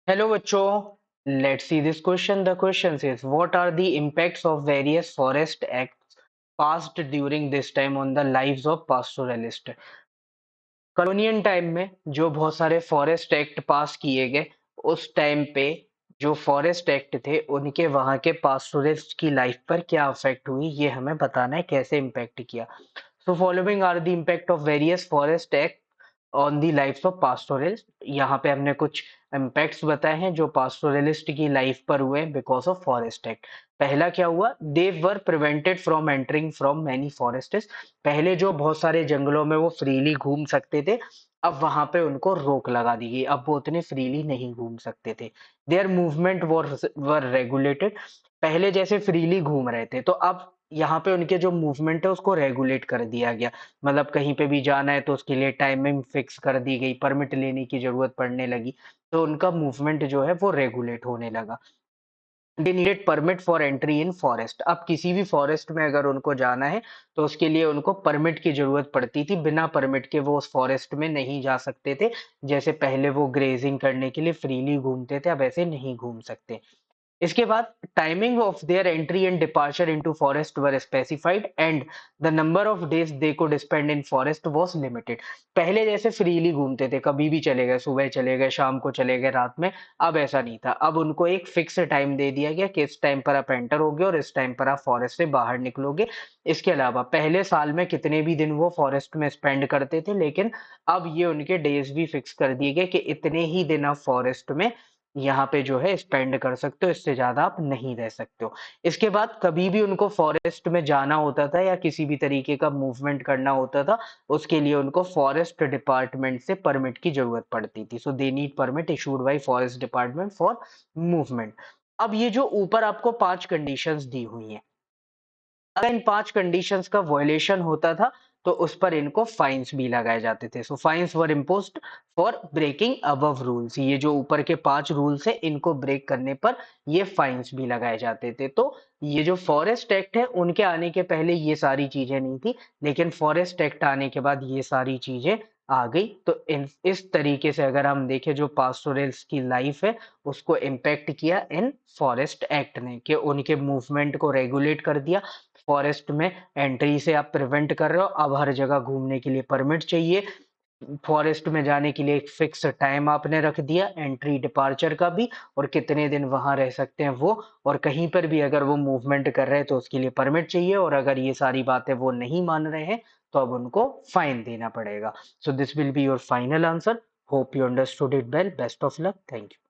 Hello, bachcho. Let's see this question. The question says, what are the impacts of various forest acts passed during this time on the lives of pastoralists? Colonial time में जो बहुत सारे forest act पास किए गए, उस time पे जो forest act थे, उनके वहाँ के पास्टोरलिस्ट की लाइफ पर क्या अफेक्ट हुई, ये हमें बताना है कैसे इम्पैक्ट किया। So following are the impact of various forest act on the lives of pastoralists। यहाँ पे हमने कुछ इम्पैक्ट्स बताए हैं जो पास्टोरलिस्ट की लाइफ पर हुए बिकॉज ऑफ फॉरेस्ट एक्ट। पहला क्या हुआ, they were prevented from entering from many forests. पहले जो बहुत सारे जंगलों में वो फ्रीली घूम सकते थे, अब वहां पे उनको रोक लगा दी गई, अब वो उतने फ्रीली नहीं घूम सकते थे। There movement were regulated. पहले जैसे फ्रीली घूम रहे थे, तो अब यहाँ पे उनके जो मूवमेंट है उसको रेगुलेट कर दिया गया। मतलब कहीं पे भी जाना है तो उसके लिए टाइमिंग फिक्स कर दी गई, परमिट लेने की जरूरत पड़ने लगी, तो उनका मूवमेंट जो है वो रेगुलेट होने लगा। They needed permit for entry in forest. अब किसी भी फॉरेस्ट में अगर उनको जाना है तो उसके लिए उनको परमिट की जरूरत पड़ती थी, बिना परमिट के वो उस फॉरेस्ट में नहीं जा सकते थे। जैसे पहले वो ग्रेजिंग करने के लिए फ्रीली घूमते थे, अब ऐसे नहीं घूम सकते। इसके बाद timing of their entry and departure into forest were specified and the number of days they could spend in forest was limited. पहले जैसे फ्रीली घूमते थे, कभी भी चले गए, सुबह चले गए, शाम को चले गए, रात में। अब ऐसा नहीं था, अब उनको एक फिक्स टाइम दे दिया गया कि इस टाइम पर आप एंटर होगे और इस टाइम पर आप फॉरेस्ट से बाहर निकलोगे। इसके अलावा पहले साल में कितने भी दिन वो फॉरेस्ट में स्पेंड करते थे, लेकिन अब ये उनके डेज भी फिक्स कर दिए गए कि इतने ही दिन आप फॉरेस्ट में यहाँ पे जो है स्पेंड कर सकते हो, इससे ज्यादा आप नहीं रह सकते हो। इसके बाद कभी भी उनको फॉरेस्ट में जाना होता था या किसी भी तरीके का मूवमेंट करना होता था, उसके लिए उनको फॉरेस्ट डिपार्टमेंट से परमिट की जरूरत पड़ती थी। So they need permit issued by forest department for movement. अब ये जो ऊपर आपको 5 कंडीशंस दी हुई हैं, अगर इन 5 कंडीशंस का वायलेशन होता था तो उस पर इनको फाइन्स भी लगाए जाते थे। So fines were imposed for breaking above rules. ये जो ऊपर के 5 रूल्स है, इनको ब्रेक करने पर ये फाइन्स भी लगाए जाते थे। तो ये जो फॉरेस्ट एक्ट है, उनके आने के पहले ये सारी चीजें नहीं थी, लेकिन फॉरेस्ट एक्ट आने के बाद ये सारी चीजें आ गई। तो इस तरीके से अगर हम देखें, जो पास्टोरल्स की लाइफ है उसको इम्पैक्ट किया इन फॉरेस्ट एक्ट ने, कि उनके मूवमेंट को रेगुलेट कर दिया। फॉरेस्ट में एंट्री से आप प्रिवेंट कर रहे हो, अब हर जगह घूमने के लिए परमिट चाहिए। फॉरेस्ट में जाने के लिए एक फिक्स टाइम आपने रख दिया, एंट्री डिपार्चर का भी, और कितने दिन वहां रह सकते हैं वो, और कहीं पर भी अगर वो मूवमेंट कर रहे हैं तो उसके लिए परमिट चाहिए, और अगर ये सारी बातें वो नहीं मान रहे हैं तो अब उनको फाइन देना पड़ेगा। So this will be your final answer. Hope you understood it well. Best of luck. Thank you.